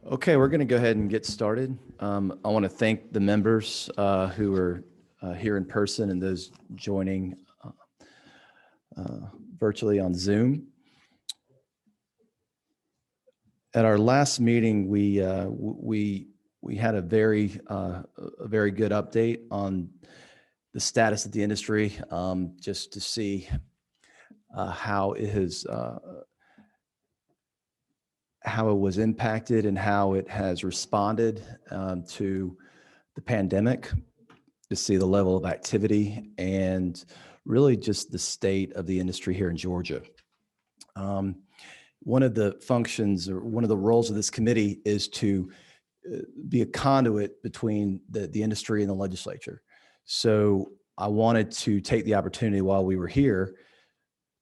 Okay, we're going to go ahead and get started. I want to thank the members who are here in person and those joining virtually on Zoom. At our last meeting, we had a very good update on the status of the industry, just to see how it has how it was impacted and how it has responded to the pandemic, to see the level of activity and really just the state of the industry here in Georgia. One of the functions or one of the roles of this committee is to be a conduit between the industry and the legislature. So I wanted to take the opportunity while we were here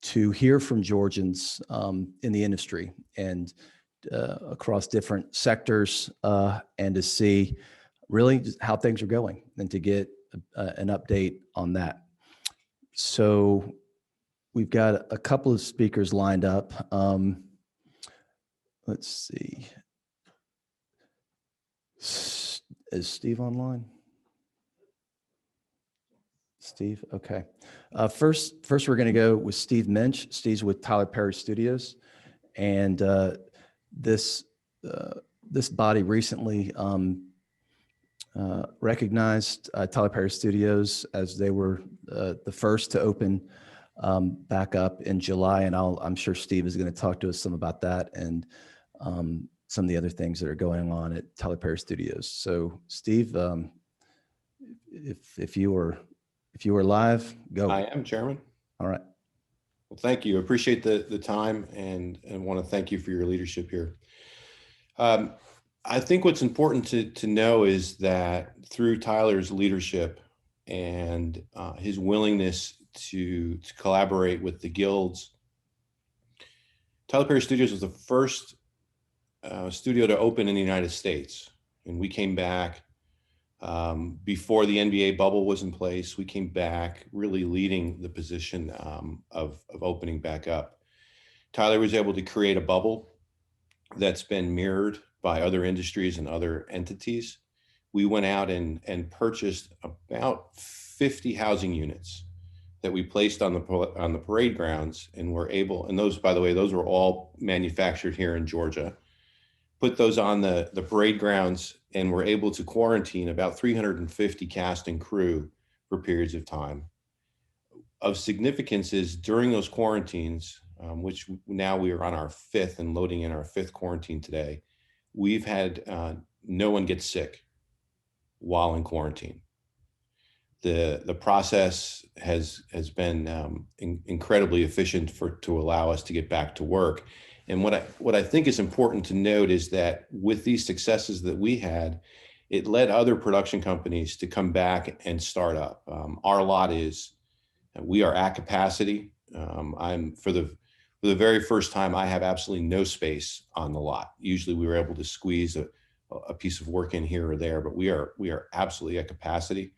to hear from Georgians in the industry and across different sectors and to see really just how things are going and to get an update on that. So we've got a couple of speakers lined up. Let's see. Is Steve online? Steve, okay. First, we're going to go with Steve Minch. Steve's with Tyler Perry Studios, and this body recently recognized Tyler Perry Studios as they were the first to open back up in July, and I'm sure Steve is going to talk to us some about that and some of the other things that are going on at Tyler Perry Studios. So, Steve, if you were live, go. I am, Chairman. All right. Well, thank you. Appreciate the time and want to thank you for your leadership here. I think what's important to know is that through Tyler's leadership and his willingness to collaborate with the guilds, Tyler Perry Studios was the first studio to open in the United States. And we came back before the NBA bubble was in place. We came back really leading the position of opening back up. Tyler was able to create a bubble that's been mirrored by other industries and other entities. We went out and purchased about 50 housing units that we placed on the parade grounds, and were able, and those, by the way, those were all manufactured here in Georgia. Put those on the parade grounds and were able to quarantine about 350 cast and crew for periods of time. Of significance is during those quarantines, which now we are on our fifth and loading in our fifth quarantine today, we've had no one get sick while in quarantine. The process has been incredibly efficient to allow us to get back to work. And what I think is important to note is that with these successes that we had, it led other production companies to come back and start up. Our lot is, we are at capacity. I'm for the very first time, I have absolutely no space on the lot. Usually we were able to squeeze a piece of work in here or there, but we are absolutely at capacity.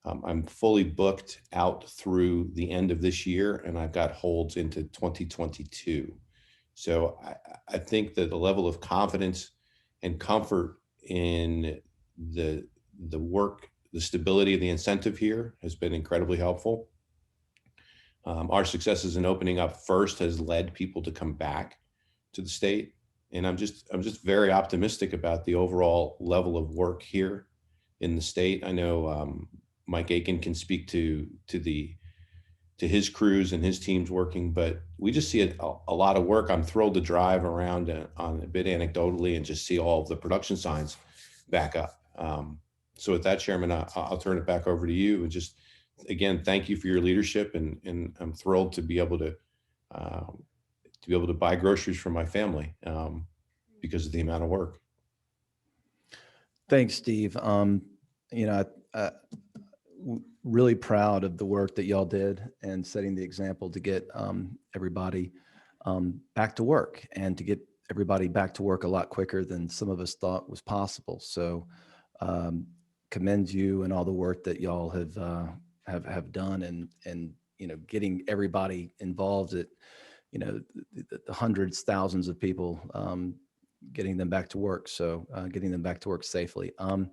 I'm fully booked out through the end of this year, and I've got holds into 2022. So I think that the level of confidence and comfort in the work, the stability of the incentive here has been incredibly helpful. Our successes in opening up first has led people to come back to the state. And I'm just very optimistic about the overall level of work here in the state. I know Mike Aiken can speak to his crews and his teams working, but we just see a lot of work. I'm thrilled to drive around on a bit anecdotally and just see all of the production signs back up. So with that, Chairman, I'll turn it back over to you. And just, again, thank you for your leadership. And I'm thrilled to be able to buy groceries for my family because of the amount of work. Thanks, Steve. Really proud of the work that y'all did and setting the example to get everybody back to work and to get everybody back to work a lot quicker than some of us thought was possible. So commend you and all the work that y'all have done and getting everybody involved at the hundreds, thousands of people getting them back to work. So getting them back to work safely. I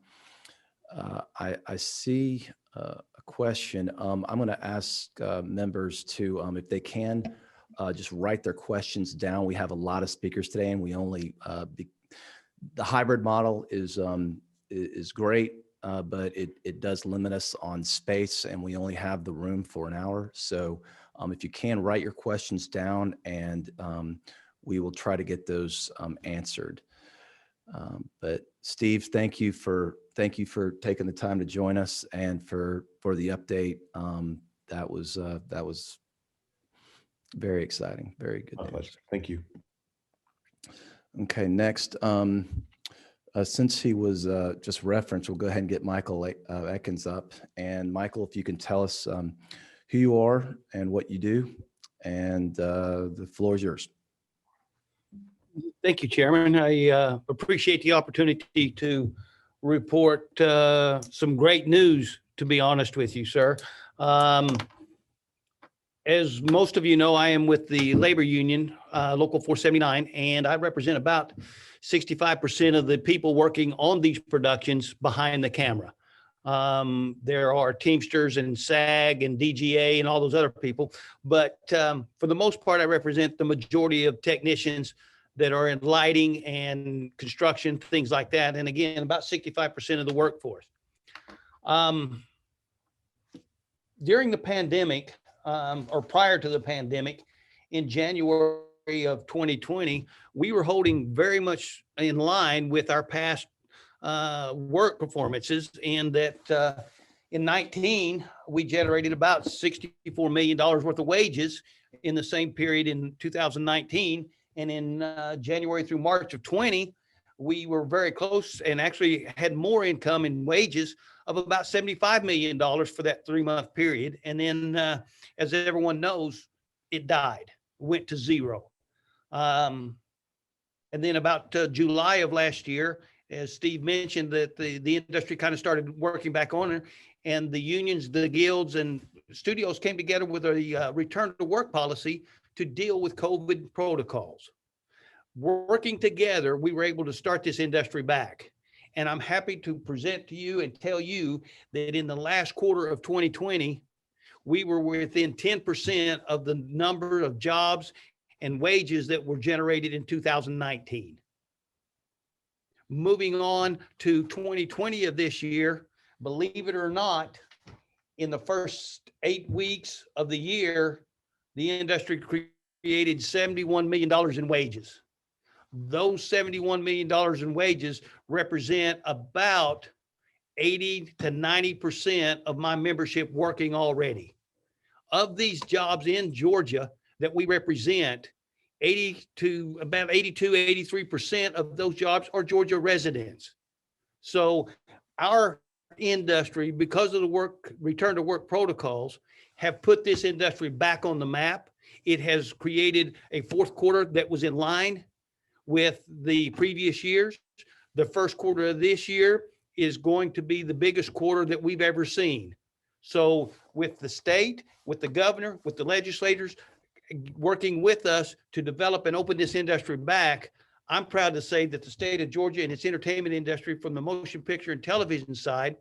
see a question. I'm going to ask members to, if they can, just write their questions down. We have a lot of speakers today, and we only the hybrid model is great, but it does limit us on space, and we only have the room for an hour. So if you can, write your questions down, and we will try to get those answered. But Steve, thank you for taking the time to join us and for the update. That was very exciting. Very good news. Pleasure. Thank you. Okay, next, since he was just referenced, we'll go ahead and get Michael Atkins up. And Michael, if you can tell us who you are and what you do, and the floor is yours. Thank you, Chairman. I appreciate the opportunity to report some great news, to be honest with you, sir. As most of you know, I am with the labor union, Local 479, and I represent about 65% of the people working on these productions behind the camera. There are Teamsters and SAG and DGA and all those other people, but for the most part, I represent the majority of technicians that are in lighting and construction, things like that. And again, about 65% of the workforce. During the pandemic, or prior to the pandemic, in January of 2020, we were holding very much in line with our past work performances, and that in 19, we generated about $64 million worth of wages in the same period in 2019. And in January through March of 20, we were very close and actually had more income in wages of about $75 million for that 3-month period. And then, as everyone knows, it died, went to zero. And then about July of last year, as Steve mentioned, that the industry kind of started working back on it, and the unions, the guilds, and studios came together with a return to work policy to deal with COVID protocols. Working together, we were able to start this industry back. And I'm happy to present to you and tell you that in the last quarter of 2020, we were within 10% of the number of jobs and wages that were generated in 2019. Moving on to 2020 of this year, believe it or not, in the first 8 weeks of the year, the industry created $71 million in wages. Those $71 million in wages represent about 80 to 90% of my membership working already. Of these jobs in Georgia that we represent, 82, 83% of those jobs are Georgia residents. So our industry, because of the return to work protocols, have put this industry back on the map. It has created a fourth quarter that was in line with the previous years. The first quarter of this year is going to be the biggest quarter that we've ever seen. So with the state, with the governor, with the legislators working with us to develop and open this industry back, I'm proud to say that the state of Georgia and its entertainment industry from the motion picture and television side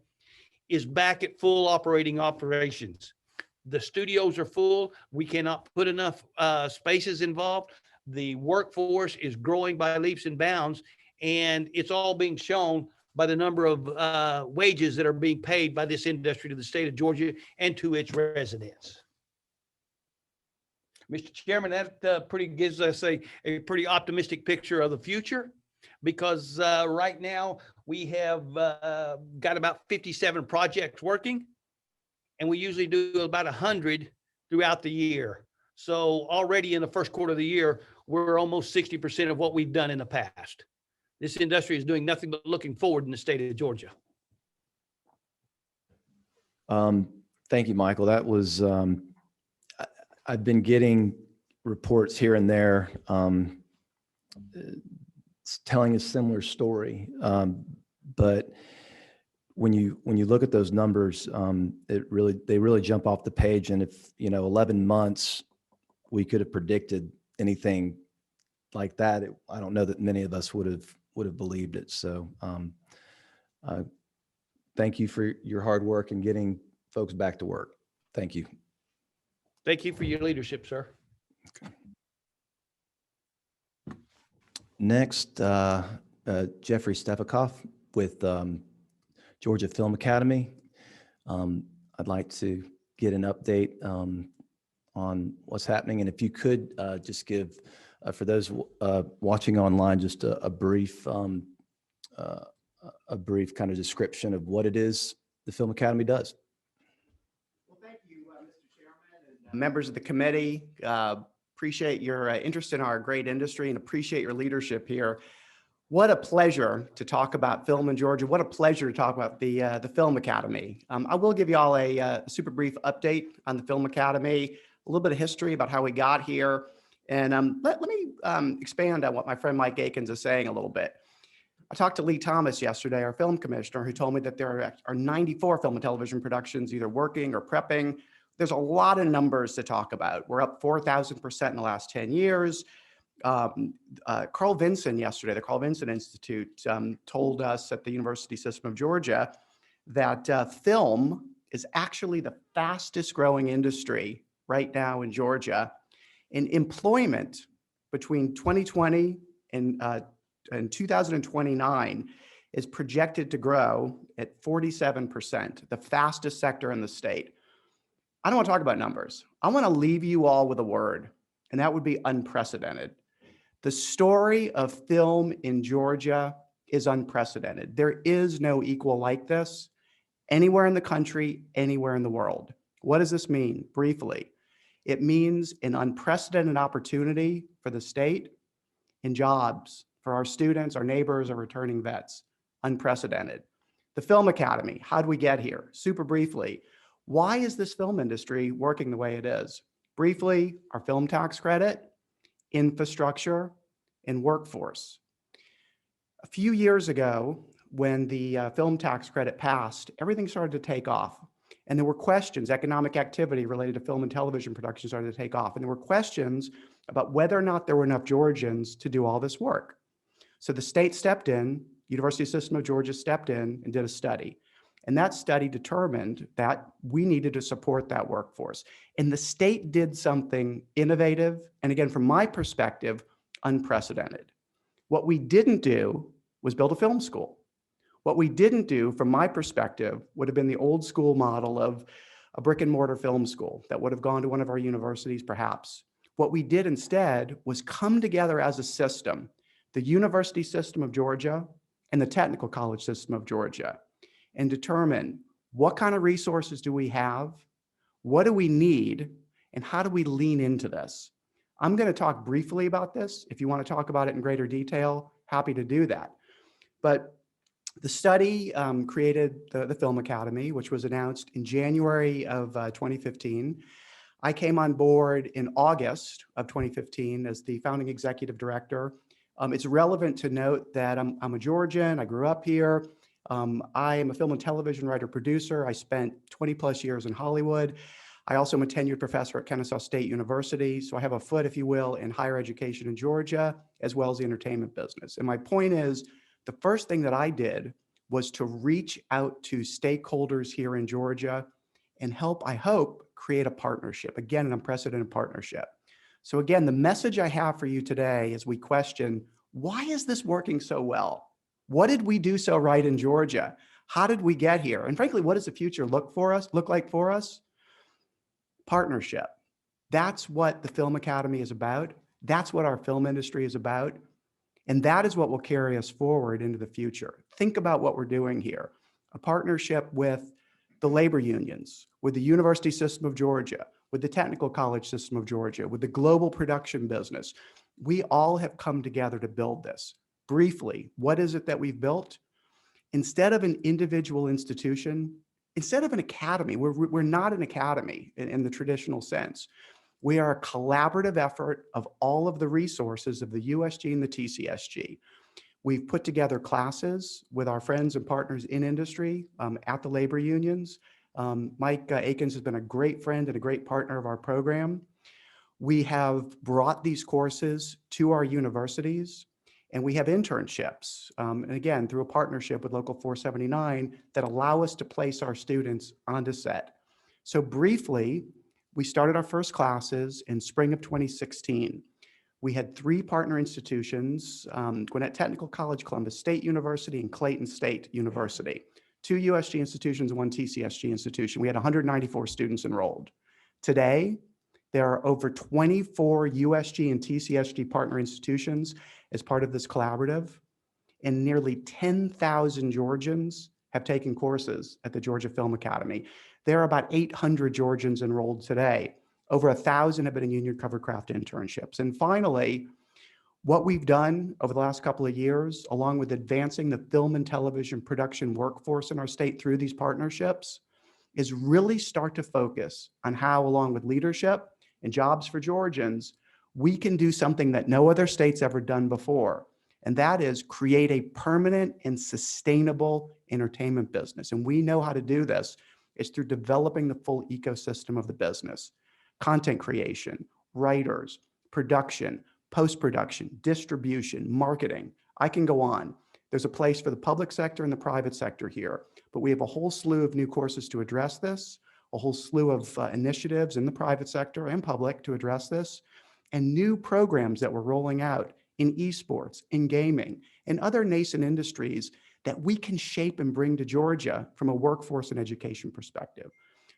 is back at full operations. The studios are full. We cannot put enough spaces involved. The workforce is growing by leaps and bounds, and it's all being shown by the number of wages that are being paid by this industry to the state of Georgia and to its residents. Mr. Chairman, that pretty gives us a pretty optimistic picture of the future, because right now we have got about 57 projects working, and we usually do about 100 throughout the year. So already in the first quarter of the year, we're almost 60% of what we've done in the past. This industry is doing nothing but looking forward in the state of Georgia. Thank you, Michael. That was, I've been getting reports here and there telling a similar story. But when you look at those numbers, they really jump off the page. And if, 11 months, we could have predicted anything like that, I don't know that many of us would have believed it. So thank you for your hard work in getting folks back to work. Thank you. Thank you for your leadership, sir. Next, Jeffrey Stefikoff with Georgia Film Academy. I'd like to get an update on what's happening. And if you could just give, for those watching online, just a brief kind of description of what it is the Film Academy does. Well, thank you, Mr. Chairman, and members of the committee. Appreciate your interest in our great industry and appreciate your leadership here. What a pleasure to talk about film in Georgia. What a pleasure to talk about the Film Academy. I will give you all a super brief update on the Film Academy, a little bit of history about how we got here, and let me expand on what my friend Mike Atkins is saying a little bit. I talked to Lee Thomas yesterday, our film commissioner, who told me that there are 94 film and television productions either working or prepping. There's a lot of numbers to talk about. We're up 4,000% in the last 10 years. Carl Vinson yesterday, the Carl Vinson Institute, told us at the University System of Georgia that film is actually the fastest growing industry right now in Georgia. And employment between 2020 and 2029 is projected to grow at 47%, the fastest sector in the state. I don't want to talk about numbers. I want to leave you all with a word, and that would be unprecedented. The story of film in Georgia is unprecedented. There is no equal like this anywhere in the country, anywhere in the world. What does this mean? Briefly, it means an unprecedented opportunity for the state and jobs for our students, our neighbors, our returning vets. Unprecedented. The Film Academy, how did we get here? Super briefly, why is this film industry working the way it is? Briefly, our film tax credit, infrastructure, and workforce. A few years ago, when the film tax credit passed, everything started to take off. And there were questions, economic activity related to film and television production started to take off. And there were questions about whether or not there were enough Georgians to do all this work. So the state stepped in, University System of Georgia stepped in and did a study. And that study determined that we needed to support that workforce. And the state did something innovative, and again, from my perspective, unprecedented. What we didn't do was build a film school. What we didn't do, from my perspective, would have been the old school model of a brick and mortar film school that would have gone to one of our universities, perhaps. What we did instead was come together as a system, the University System of Georgia and the Technical College System of Georgia, and determine what kind of resources do we have, what do we need, and how do we lean into this? I'm going to talk briefly about this. If you want to talk about it in greater detail, happy to do that. But the study created the Film Academy, which was announced in January of 2015. I came on board in August of 2015 as the founding executive director. It's relevant to note that I'm a Georgian. I grew up here. I am a film and television writer producer. I spent 20 plus years in Hollywood. I also am a tenured professor at Kennesaw State University. So I have a foot, if you will, in higher education in Georgia, as well as the entertainment business. And my point is, the first thing that I did was to reach out to stakeholders here in Georgia and help, I hope, create a partnership. Again, an unprecedented partnership. So again, the message I have for you today as we question, why is this working so well? What did we do so right in Georgia? How did we get here? And frankly, what does the future look like for us? Partnership. That's what the Film Academy is about. That's what our film industry is about. And that is what will carry us forward into the future. Think about what we're doing here. A partnership with the labor unions, with the University System of Georgia, with the Technical College System of Georgia, with the global production business. We all have come together to build this. Briefly, what is it that we've built? Instead of an individual institution, instead of an academy, we're not an academy in the traditional sense. We are a collaborative effort of all of the resources of the USG and the TCSG. We've put together classes with our friends and partners in industry at the labor unions. Mike Atkins has been a great friend and a great partner of our program. We have brought these courses to our universities, and we have internships, and again, through a partnership with Local 479 that allow us to place our students onto set. So briefly, we started our first classes in spring of 2016. We had 3 partner institutions, Gwinnett Technical College, Columbus State University, and Clayton State University. 2 USG institutions and 1 TCSG institution. We had 194 students enrolled. Today, there are over 24 USG and TCSG partner institutions as part of this collaborative, and nearly 10,000 Georgians have taken courses at the Georgia Film Academy. There are about 800 Georgians enrolled today. Over 1,000 have been in union covered craft internships. And finally, what we've done over the last couple of years, along with advancing the film and television production workforce in our state through these partnerships, is really start to focus on how, along with leadership and jobs for Georgians, we can do something that no other state's ever done before. And that is create a permanent and sustainable entertainment business. And we know how to do this. It's through developing the full ecosystem of the business: content creation, writers, production, post-production, distribution, marketing. I can go on. There's a place for the public sector and the private sector here, but we have a whole slew of new courses to address this, a whole slew of initiatives in the private sector and public to address this, and new programs that we're rolling out in esports, in gaming, and other nascent industries that we can shape and bring to Georgia from a workforce and education perspective.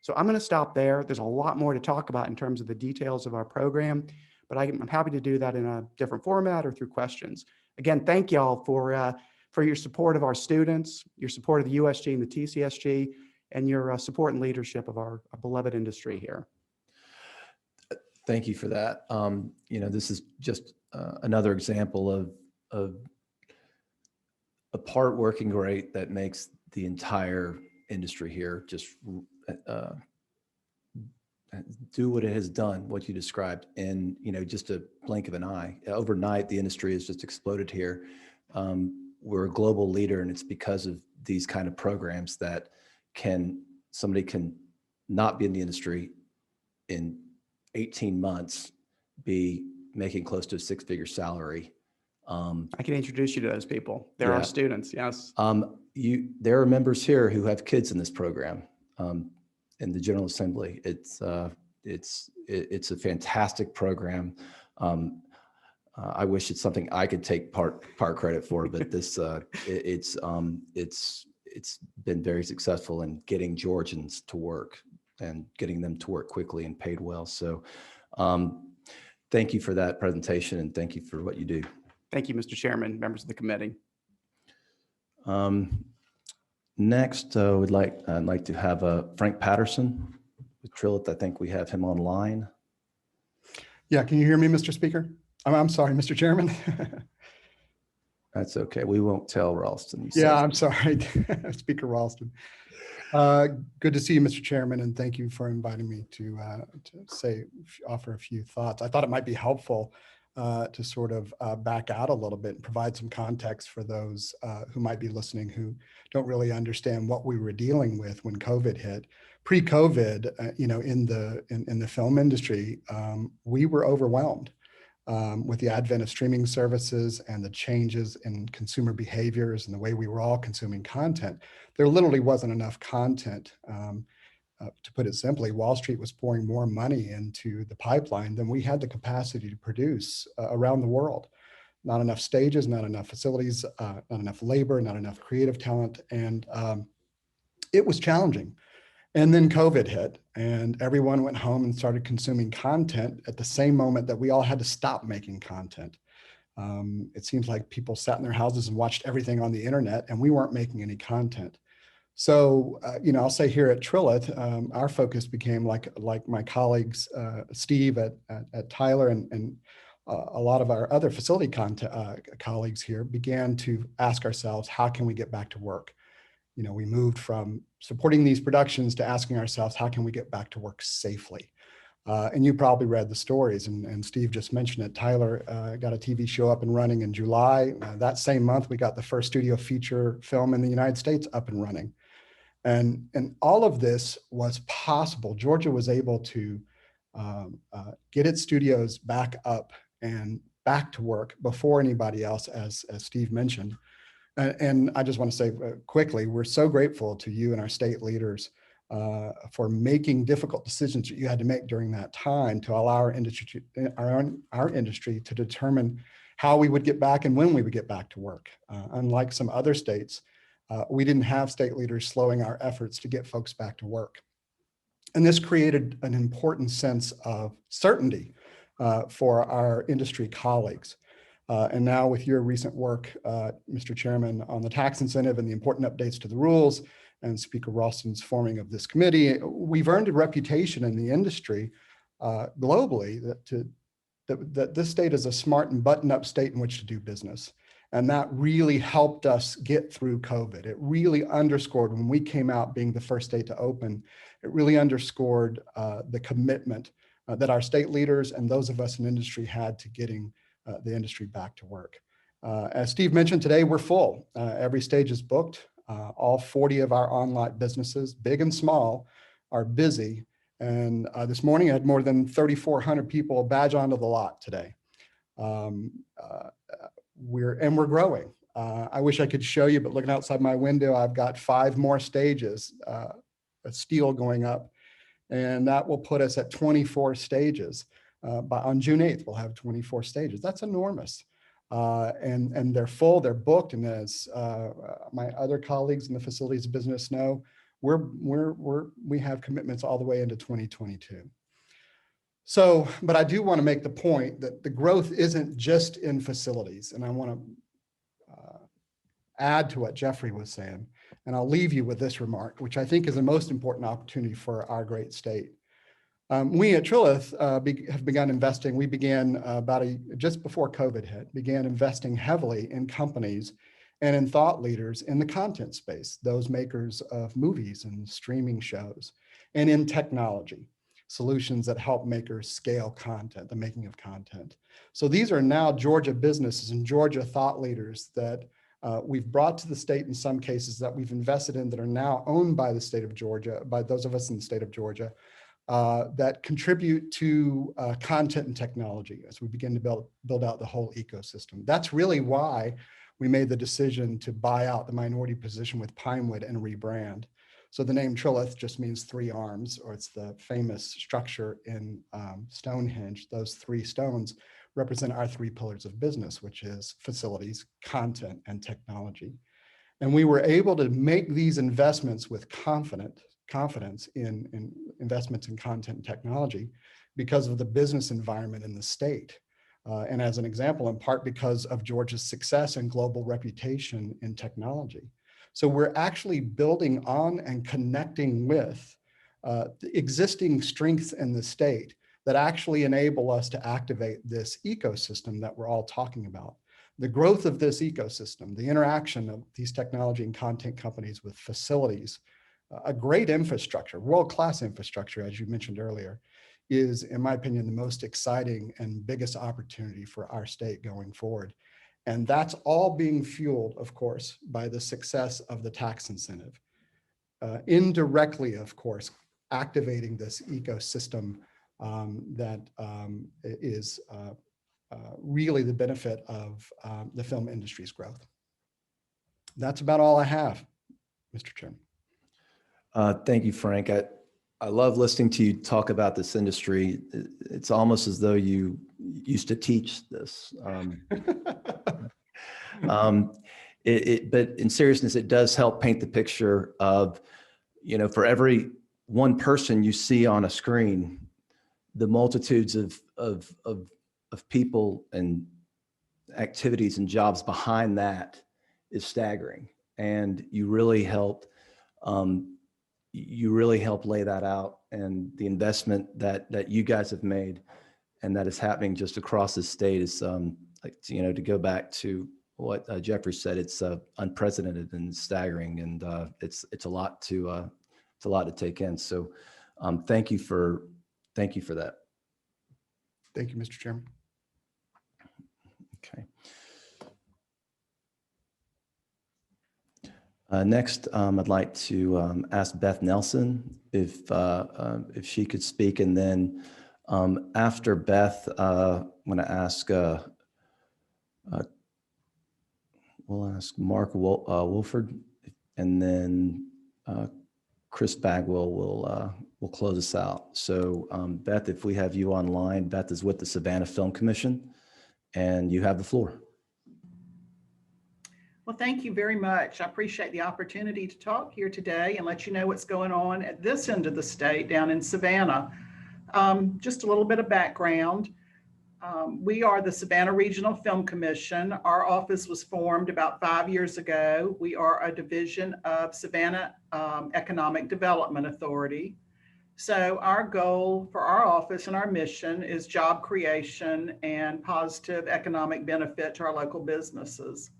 So I'm going to stop there. There's a lot more to talk about in terms of the details of our program, but I'm happy to do that in a different format or through questions. Again, thank y'all for your support of our students, your support of the USG and the TCSG, and your support and leadership of our beloved industry here. Thank you for that. This is just another example of a part working great that makes the entire industry here just do what it has done, what you described, in just a blink of an eye. Overnight, the industry has just exploded here. We're a global leader, and it's because of these kind of programs that somebody can not be in the industry in 18 months, be making close to a 6-figure salary. I can introduce you to those people. They're our students, yes. There are members here who have kids in this program, in the General Assembly. It's a fantastic program. I wish it's something I could take part credit for, but it's been very successful in getting Georgians to work and getting them to work quickly and paid well. So thank you for that presentation, and thank you for what you do. Thank you, Mr. Chairman, members of the committee. Next, I'd like to have Frank Patterson with Trillet. I think we have him online. Yeah, can you hear me, Mr. Speaker? I'm sorry, Mr. Chairman. That's okay. We won't tell Ralston. Yeah, I'm sorry, Speaker Ralston. Good to see you, Mr. Chairman, and thank you for inviting me to offer a few thoughts. I thought it might be helpful to sort of back out a little bit and provide some context for those who might be listening who don't really understand what we were dealing with when COVID hit. Pre-COVID, in the film industry, we were overwhelmed with the advent of streaming services and the changes in consumer behaviors and the way we were all consuming content. There literally wasn't enough content. To put it simply, Wall Street was pouring more money into the pipeline than we had the capacity to produce around the world. Not enough stages, not enough facilities, not enough labor, not enough creative talent. And it was challenging. And then COVID hit, and everyone went home and started consuming content at the same moment that we all had to stop making content. It seems like people sat in their houses and watched everything on the internet, and we weren't making any content. So, I'll say here at Trillet, our focus became like my colleagues, Steve at Tyler and a lot of our other facility colleagues here began to ask ourselves, how can we get back to work? We moved from supporting these productions to asking ourselves, how can we get back to work safely? And you probably read the stories, and Steve just mentioned it. Tyler got a TV show up and running in July. That same month, we got the first studio feature film in the United States up and running. And all of this was possible. Georgia was able to get its studios back up and back to work before anybody else, as Steve mentioned. And I just want to say quickly, we're so grateful to you and our state leaders for making difficult decisions that you had to make during that time to allow our industry, our industry to determine how we would get back and when we would get back to work. Unlike some other states, we didn't have state leaders slowing our efforts to get folks back to work. And this created an important sense of certainty for our industry colleagues. And now with your recent work, Mr. Chairman, on the tax incentive and the important updates to the rules, and Speaker Ralston's forming of this committee, we've earned a reputation in the industry globally that this state is a smart and button-up state in which to do business. And that really helped us get through COVID. It really underscored, when we came out being the first state to open, it really underscored the commitment that our state leaders and those of us in industry had to getting the industry back to work. As Steve mentioned, today we're full. Every stage is booked. All 40 of our online businesses, big and small, are busy. And this morning I had more than 3,400 people badge onto the lot today. We're growing. I wish I could show you, but looking outside my window, I've got 5 more stages, steel going up, and that will put us at 24 stages. On June 8th, we'll have 24 stages. That's enormous. And they're full, they're booked. And as my other colleagues in the facilities business know, we have commitments all the way into 2022. So, but I do want to make the point that the growth isn't just in facilities. And I want to add to what Jeffrey was saying. And I'll leave you with this remark, which I think is the most important opportunity for our great state. We at Trilith have begun investing. We began just before COVID hit, began investing heavily in companies and in thought leaders in the content space, those makers of movies and streaming shows, and in technology, solutions that help makers scale content, the making of content. So these are now Georgia businesses and Georgia thought leaders that we've brought to the state in some cases, that we've invested in, that are now owned by the state of Georgia, by those of us in the state of Georgia, that contribute to content and technology as we begin to build out the whole ecosystem. That's really why we made the decision to buy out the minority position with Pinewood and rebrand. So the name Trilith just means 3 arms, or it's the famous structure in Stonehenge. Those 3 stones represent our 3 pillars of business, which is facilities, content, and technology. And we were able to make these investments with confidence in investments in content and technology because of the business environment in the state. And as an example, in part because of Georgia's success and global reputation in technology. So we're actually building on and connecting with the existing strengths in the state that actually enable us to activate this ecosystem that we're all talking about. The growth of this ecosystem, the interaction of these technology and content companies with facilities, a great infrastructure, world-class infrastructure, as you mentioned earlier, is, in my opinion, the most exciting and biggest opportunity for our state going forward. And that's all being fueled, of course, by the success of the tax incentive. Indirectly, of course, activating this ecosystem that is really the benefit of the film industry's growth. That's about all I have, Mr. Chairman. Thank you, Frank. I love listening to you talk about this industry. It's almost as though you used to teach this. But in seriousness, it does help paint the picture of, for every one person you see on a screen, the multitudes of people and activities and jobs behind that is staggering. And you really helped lay that out, and the investment that you guys have made and that is happening just across the state is to go back to what Jeffrey said, it's unprecedented and staggering, and it's a lot to take in. So thank you for that. Thank you, Mr. Chairman. Okay. Next, I'd like to ask Beth Nelson if she could speak, and then After Beth, I'm going to ask, we'll ask Mark Wolford, and then Chris Bagwell will close us out. So Beth, if we have you online, Beth is with the Savannah Film Commission, and you have the floor. Well, thank you very much. I appreciate the opportunity to talk here today and let you know what's going on at this end of the state down in Savannah. Just a little bit of background. We are the Savannah Regional Film Commission. Our office was formed about 5 years ago. We are a division of Savannah Economic Development Authority. So our goal for our office and our mission is job creation and positive economic benefit to our local businesses.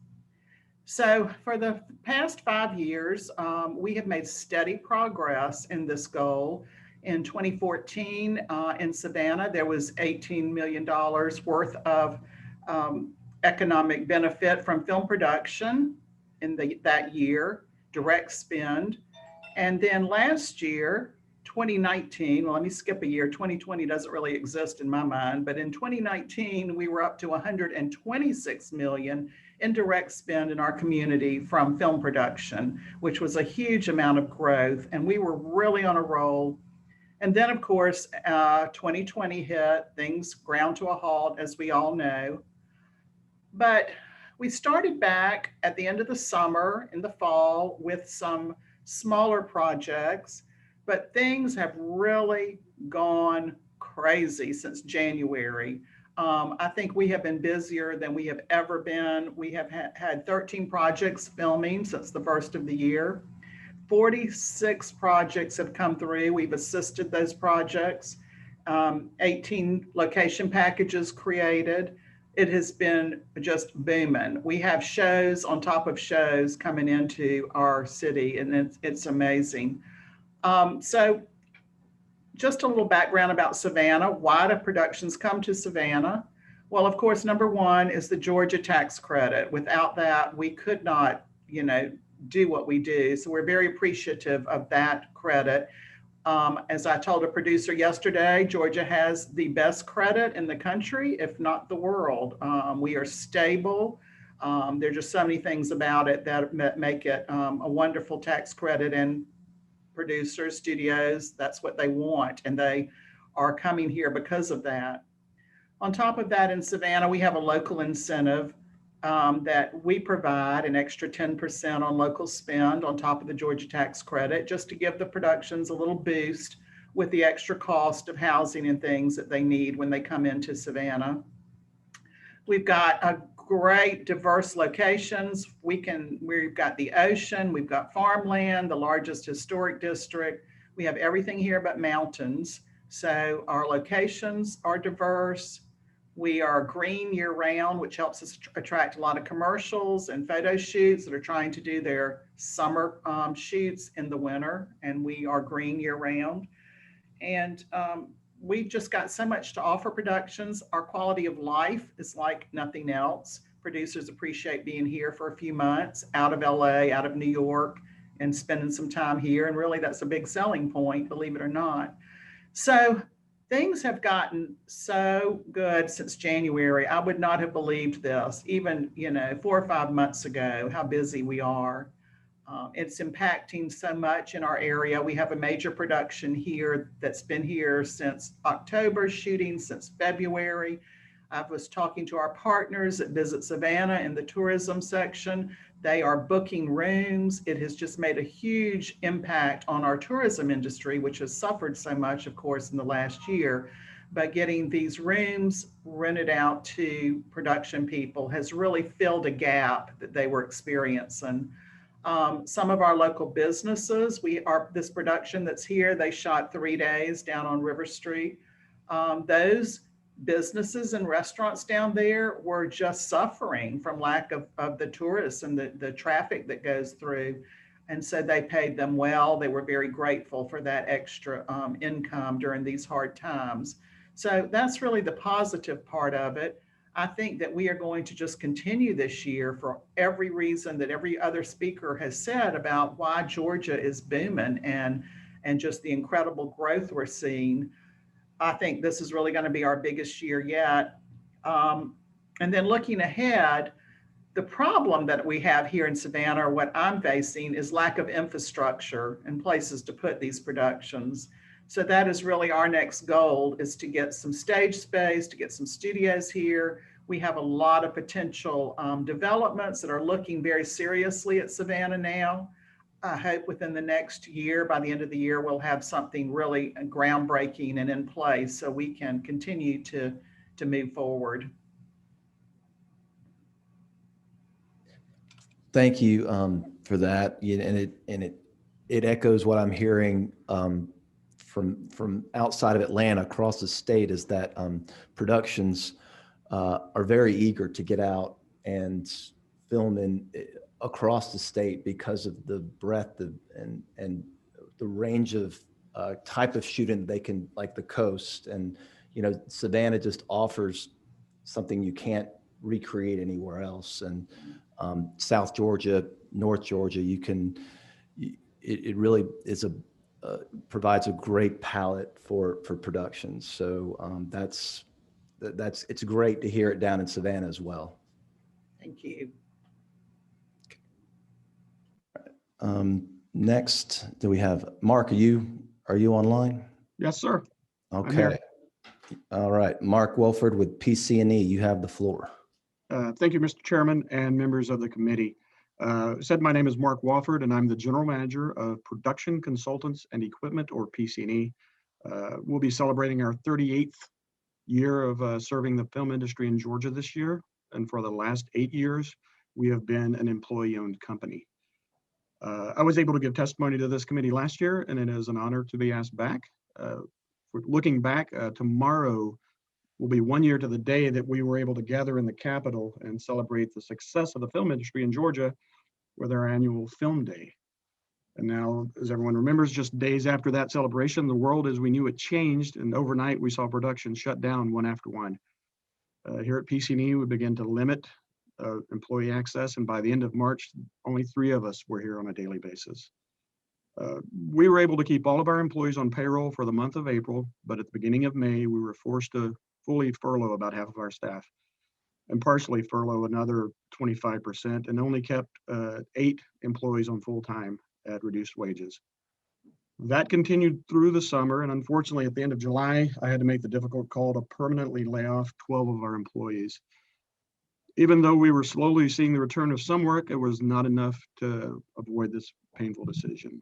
So for the past 5 years, we have made steady progress in this goal. In 2014, in Savannah, there was $18 million worth of economic benefit from film production in that year, direct spend. And then last year, 2019, well, let me skip a year. 2020 doesn't really exist in my mind, but in 2019, we were up to 126 million in direct spend in our community from film production, which was a huge amount of growth. And we were really on a roll. And then, of course, 2020 hit, things ground to a halt, as we all know. But we started back at the end of the summer, in the fall, with some smaller projects, but things have really gone crazy since January. I think we have been busier than we have ever been. We have had 13 projects filming since the first of the year. 46 projects have come through. We've assisted those projects. 18 location packages created. It has been just booming. We have shows on top of shows coming into our city, and it's amazing. So just a little background about Savannah. Why do productions come to Savannah? Well, of course, number one is the Georgia tax credit. Without that, we could not, do what we do. So we're very appreciative of that credit. As I told a producer yesterday, Georgia has the best credit in the country, if not the world. We are stable. There are just so many things about it that make it a wonderful tax credit, and producers, studios, that's what they want, and they are coming here because of that. On top of that, in Savannah, we have a local incentive that we provide an extra 10% on local spend on top of the Georgia tax credit, just to give the productions a little boost with the extra cost of housing and things that they need when they come into Savannah. We've got a great diverse locations. We've got the ocean, we've got farmland, the largest historic district. We have everything here but mountains. So our locations are diverse. We are green year round, which helps us attract a lot of commercials and photo shoots that are trying to do their summer shoots in the winter. And we are green year round. And we've just got so much to offer productions. Our quality of life is like nothing else. Producers appreciate being here for a few months out of LA, out of New York, and spending some time here. And really, that's a big selling point, believe it or not. So things have gotten so good since January. I would not have believed this, even 4 or 5 months ago, how busy we are. It's impacting so much in our area. We have a major production here that's been here since October, shooting since February. I was talking to our partners at Visit Savannah in the tourism section. They are booking rooms. It has just made a huge impact on our tourism industry, which has suffered so much, of course, in the last year. But getting these rooms rented out to production people has really filled a gap that they were experiencing. Some of our local businesses, this production that's here, they shot 3 days down on River Street. Those businesses and restaurants down there were just suffering from lack of the tourists and the traffic that goes through. And so they paid them well. They were very grateful for that extra income during these hard times. So that's really the positive part of it. I think that we are going to just continue this year for every reason that every other speaker has said about why Georgia is booming and just the incredible growth we're seeing. I think this is really going to be our biggest year yet. And then looking ahead, the problem that we have here in Savannah, or what I'm facing, is lack of infrastructure and places to put these productions. So that is really our next goal, is to get some stage space, to get some studios here. We have a lot of potential developments that are looking very seriously at Savannah now. I hope within the next year, by the end of the year, we'll have something really groundbreaking and in place so we can continue to move forward. Thank you for that. Yeah, and it echoes what I'm hearing from outside of Atlanta across the state, is that productions are very eager to get out and film across the state because of the breadth and the range of type of shooting they can, like the coast. And Savannah just offers something you can't recreate anywhere else. And South Georgia, North Georgia, it really is provides a great palette for productions. So it's great to hear it down in Savannah as well. Thank you. Next, do we have Mark? Are you online? Yes, sir. Okay. All right, Mark Wilford with PC&E, you have the floor. Thank you, Mr. Chairman and members of the committee. My name is Mark Wofford, and I'm the General Manager of Production Consultants and Equipment, or PC&E. We'll be celebrating our 38th year of serving the film industry in Georgia this year. And for the last 8 years, we have been an employee-owned company. I was able to give testimony to this committee last year, and it is an honor to be asked back. Looking back, tomorrow will be 1 year to the day that we were able to gather in the Capitol and celebrate the success of the film industry in Georgia with our annual Film Day. And now, as everyone remembers, just days after that celebration, the world as we knew it changed, and overnight we saw production shut down one after one. Here at PC&E, we began to limit employee access, and by the end of March, only 3 of us were here on a daily basis. We were able to keep all of our employees on payroll for the month of April, but at the beginning of May, we were forced to fully furlough about half of our staff and partially furlough another 25%, and only kept 8 employees on full time at reduced wages. That continued through the summer, and unfortunately at the end of July, I had to make the difficult call to permanently lay off 12 of our employees. Even though we were slowly seeing the return of some work, it was not enough to avoid this painful decision.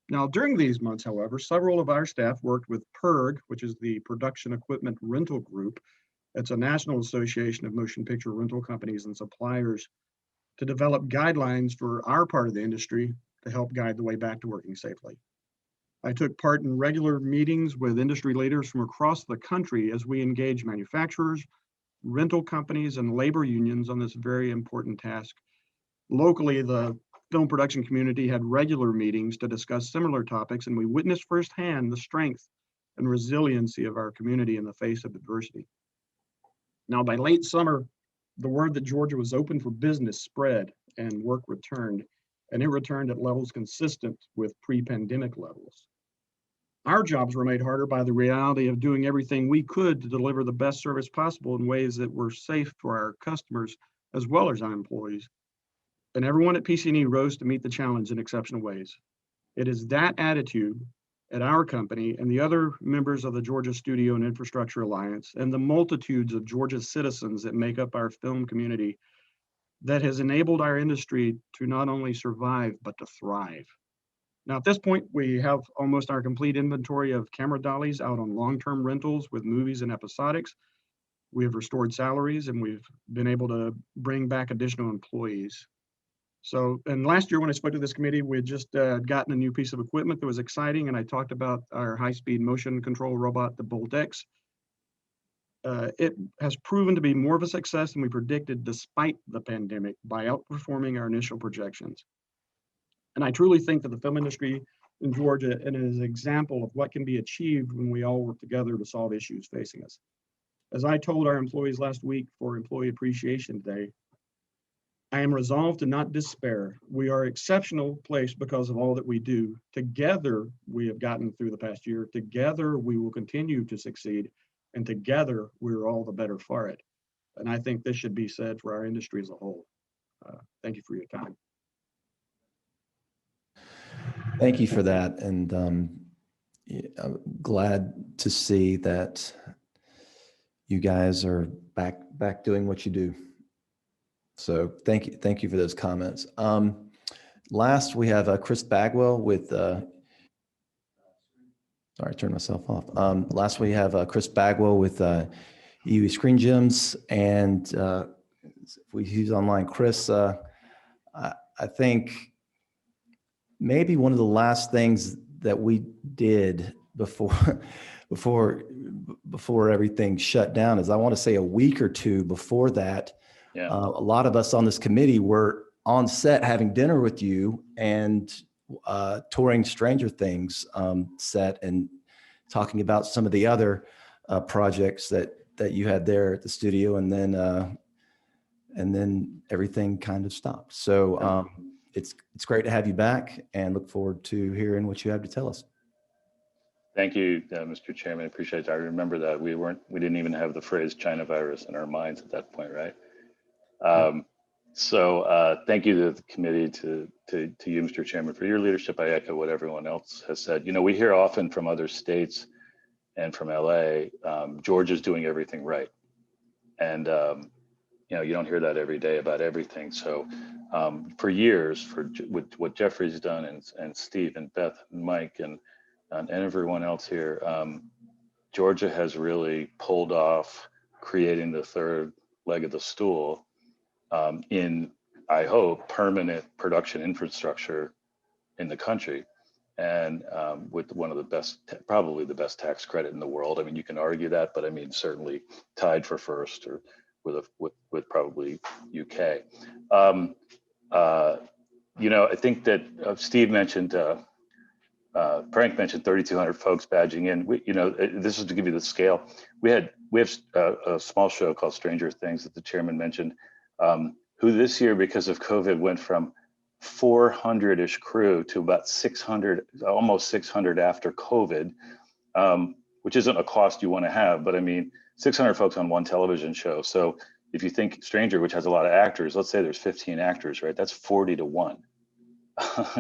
Now, during these months, however, several of our staff worked with PERG, which is the Production Equipment Rental Group. It's a national association of motion picture rental companies and suppliers, to develop guidelines for our part of the industry to help guide the way back to working safely. I took part in regular meetings with industry leaders from across the country as we engage manufacturers, rental companies, and labor unions on this very important task. Locally, the film production community had regular meetings to discuss similar topics, and we witnessed firsthand the strength and resiliency of our community in the face of adversity. Now, by late summer, the word that Georgia was open for business spread and work returned, and it returned at levels consistent with pre-pandemic levels. Our jobs were made harder by the reality of doing everything we could to deliver the best service possible in ways that were safe for our customers as well as our employees. And everyone at PC&E rose to meet the challenge in exceptional ways. It is that attitude at our company and the other members of the Georgia Studio and Infrastructure Alliance and the multitudes of Georgia citizens that make up our film community that has enabled our industry to not only survive, but to thrive. Now, at this point, we have almost our complete inventory of camera dollies out on long-term rentals with movies and episodics. We have restored salaries, and we've been able to bring back additional employees. So, and last year when I spoke to this committee, we had just gotten a new piece of equipment that was exciting, and I talked about our high-speed motion control robot, the Bolt X. It has proven to be more of a success than we predicted despite the pandemic by outperforming our initial projections. And I truly think that the film industry in Georgia is an example of what can be achieved when we all work together to solve issues facing us. As I told our employees last week for Employee Appreciation Day, I am resolved to not despair. We are exceptional place because of all that we do. Together, we have gotten through the past year. Together, we will continue to succeed. And together, we're all the better for it. And I think this should be said for our industry as a whole. Thank you for your time. Thank you for that. And I'm glad to see that you guys are back doing what you do. So thank you for those comments. Last, we have Chris Bagwell with, sorry, I turned myself off. Last, we have Chris Bagwell with EU Screen Gems, and if he's online, Chris, I think maybe one of the last things that we did before everything shut down is, I want to say, a week or two before that, yeah. A lot of us on this committee were on set having dinner with you and touring Stranger Things set and talking about some of the other projects that you had there at the studio, and then everything kind of stopped. So it's great to have you back, and look forward to hearing what you have to tell us. Thank you, Mr. Chairman. I appreciate it. I remember that we didn't even have the phrase China virus in our minds at that point, right? So thank you to the committee, to you, Mr. Chairman, for your leadership. I echo what everyone else has said. You know, we hear often from other states and from LA, Georgia's doing everything right. And, you know, you don't hear that every day about everything. So for years, with what Jeffrey's done, and Steve and Beth and Mike and everyone else here, Georgia has really pulled off creating the third leg of the stool in, I hope, permanent production infrastructure in the country, and with one of the best, probably the best tax credit in the world. I mean, you can argue that, but I mean, certainly tied for first, or with probably UK. You know, I think that Steve mentioned, Frank mentioned 3,200 folks badging in. You know, this is to give you the scale. We have a small show called Stranger Things that the chairman mentioned, who this year, because of COVID, went from 400-ish crew to about 600, almost 600 after COVID, which isn't a cost you want to have, but I mean, 600 folks on one television show. So if you think Stranger, which has a lot of actors, let's say there's 15 actors, right? That's 40 to 1.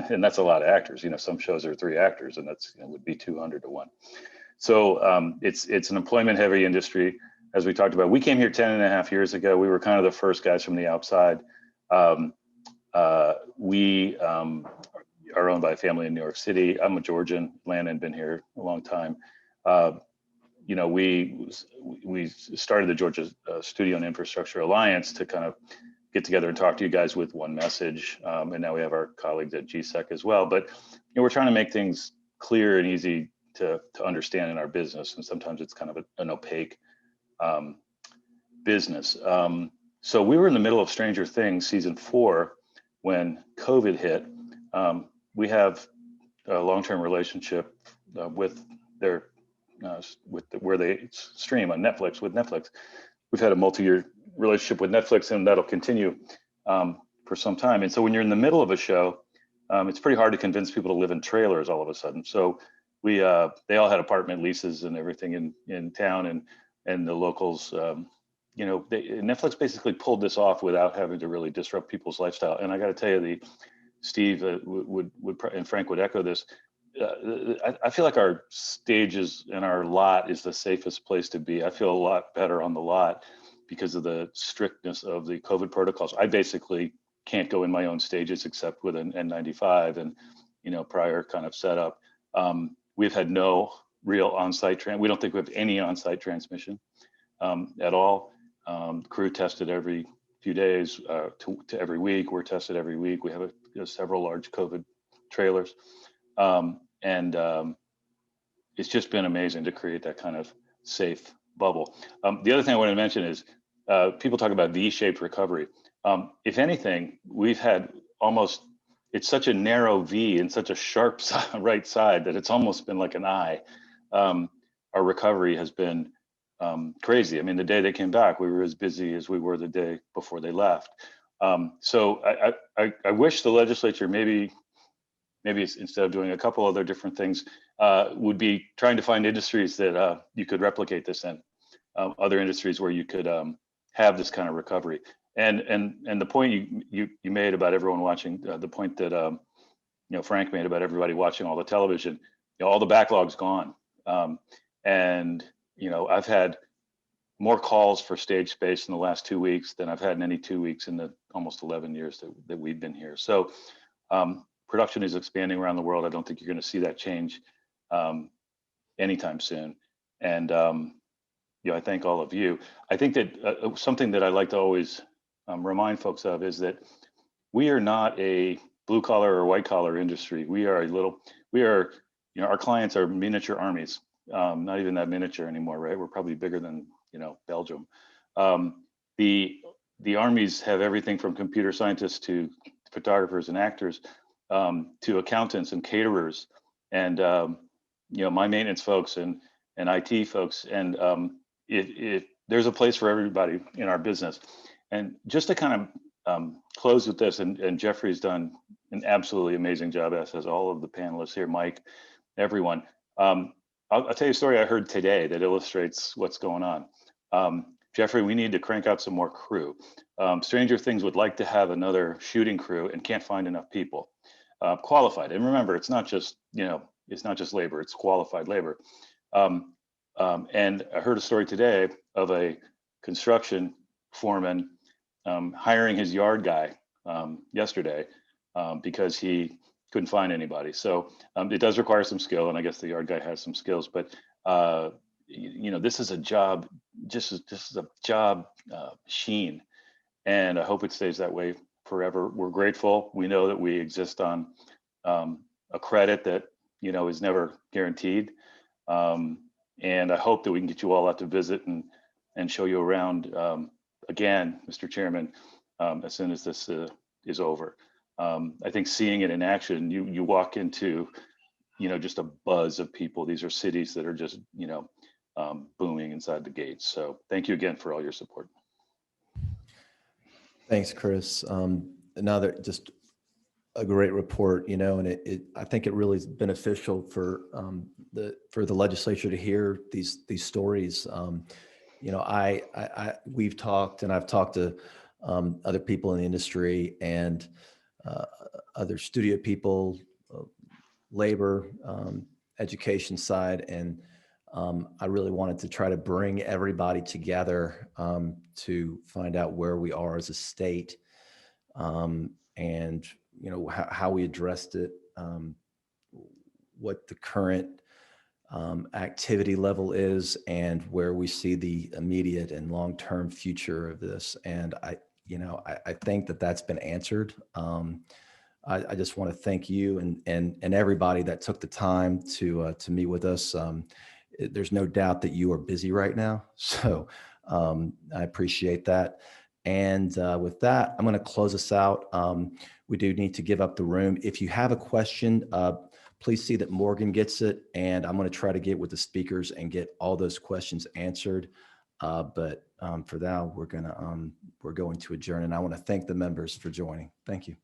And that's a lot of actors. You know, some shows are 3 actors, and that's, you know, would be 200 to 1. So it's an employment heavy industry. As we talked about, we came here 10.5 years ago. We were kind of the first guys from the outside. We are owned by a family in New York City. I'm a Georgian, Landon, been here a long time. You know, we started the Georgia Studio and Infrastructure Alliance to kind of get together and talk to you guys with one message. And now we have our colleagues at GSEC as well. But you know, we're trying to make things clear and easy to understand in our business. And sometimes it's kind of an opaque business. So we were in the middle of Stranger Things season 4 when COVID hit. We have a long-term relationship with their where they stream on Netflix, with Netflix. We've had a multi-year relationship with Netflix, and that'll continue for some time. And so when you're in the middle of a show, it's pretty hard to convince people to live in trailers all of a sudden. So they all had apartment leases and everything in town, and the locals, you know, Netflix basically pulled this off without having to really disrupt people's lifestyle. And I got to tell you, Steve would and Frank would echo this. I feel like our stages and our lot is the safest place to be. I feel a lot better on the lot because of the strictness of the COVID protocols. I basically can't go in my own stages except with an N95 and, you know, prior kind of setup. We've had no real on-site we don't think we have any on-site transmission at all. Crew tested every few days to every week. We're tested every week. We have several large COVID trailers. And it's just been amazing to create that kind of safe bubble. The other thing I want to mention is people talk about V-shaped recovery. If anything, we've had it's such a narrow V and such a sharp right side that it's almost been like an I. Our recovery has been crazy. I mean, the day they came back, we were as busy as we were the day before they left. So I wish the legislature maybe it's, instead of doing a couple other different things, would be trying to find industries that you could replicate this in, other industries where you could have this kind of recovery. And the point you made about everyone watching, the point that Frank made about everybody watching all the television, all the backlog's gone. And I've had more calls for stage space in the last 2 weeks than I've had in any 2 weeks in the almost 11 years that we've been here. So production is expanding around the world. I don't think you're going to see that change anytime soon. And I thank all of you. I think that something that I like to always remind folks of is that we are not a blue collar or white collar industry. We are our clients are miniature armies, not even that miniature anymore, right? We're probably bigger than, Belgium. The armies have everything from computer scientists to photographers and actors, to accountants and caterers and, my maintenance folks and IT folks. And there's a place for everybody in our business. And just to kind of close with this, and Jeffrey's done an absolutely amazing job, as has all of the panelists here, Mike, everyone. I'll tell you a story I heard today that illustrates what's going on. Jeffrey, we need to crank out some more crew. Stranger Things would like to have another shooting crew and can't find enough people qualified. And remember, it's not just labor, it's qualified labor. And I heard a story today of a construction foreman hiring his yard guy yesterday because he couldn't find anybody. So it does require some skill, and I guess the yard guy has some skills, but this is a job, just a job sheen, and I hope it stays that way forever. We're grateful. We know that we exist on a credit that is never guaranteed, and I hope that we can get you all out to visit and show you around again, Mr. Chairman, as soon as this is over. I think seeing it in action, you walk into, just a buzz of people. These are cities that are just, booming inside the gates. So thank you again for all your support. Thanks, Chris. Another just a great report, and I think it really is beneficial for the legislature to hear these stories. We've talked, and I've talked to other people in the industry and other studio people, labor, education side, and I really wanted to try to bring everybody together to find out where we are as a state, and how we addressed it, what the current activity level is, and where we see the immediate and long-term future of this. And I think that that's been answered. I just want to thank you and everybody that took the time to meet with us. There's no doubt that you are busy right now, so I appreciate that. And with that, I'm going to close us out. We do need to give up the room. If you have a question, please see that Morgan gets it, and I'm going to try to get with the speakers and get all those questions answered. But for now, we're going to adjourn, and I want to thank the members for joining. Thank you.